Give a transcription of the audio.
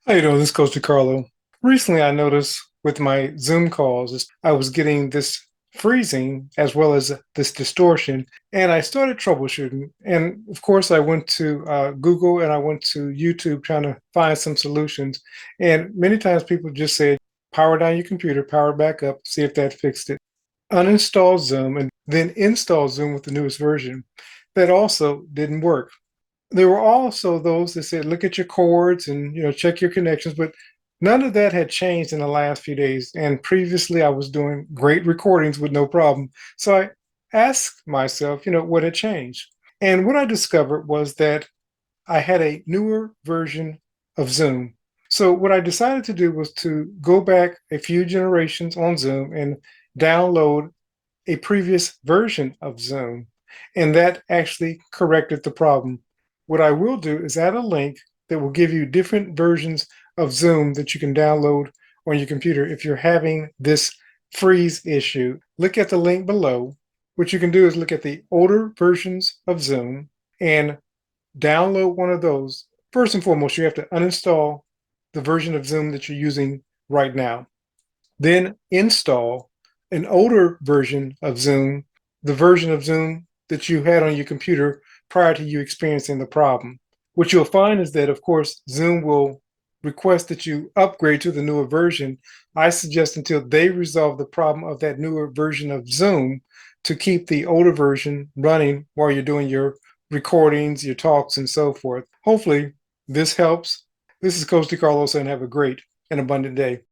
How you doing? This is Coach DeCarlo. Recently, I noticed with my Zoom calls, I was getting this freezing as well as this distortion, and I started troubleshooting. And of course, I went to Google and I went to YouTube trying to find some solutions. And many times people just say, power down your computer, power it back up, see if that fixed it. Uninstall Zoom and then install Zoom with the newest version. That also didn't work. There were also those that said, look at your cords and check your connections, but none of that had changed in the last few days. And previously, I was doing great recordings with no problem. So I asked myself, what had changed? And what I discovered was that I had a newer version of Zoom. So what I decided to do was to go back a few generations on Zoom and download a previous version of Zoom. And that actually corrected the problem. What I will do is add a link that will give you different versions of Zoom that you can download on your computer if you're having this freeze issue. Look at the link below. What you can do is look at the older versions of Zoom and download one of those. First and foremost, you have to uninstall the version of Zoom that you're using right now. Then install an older version of Zoom, the version of Zoom that you had on your computer prior to you experiencing the problem. What you'll find is that, of course, Zoom will request that you upgrade to the newer version. I suggest until they resolve the problem of that newer version of Zoom to keep the older version running while you're doing your recordings, your talks, and so forth. Hopefully, this helps. This is Coach DeCarlo saying have a great and abundant day.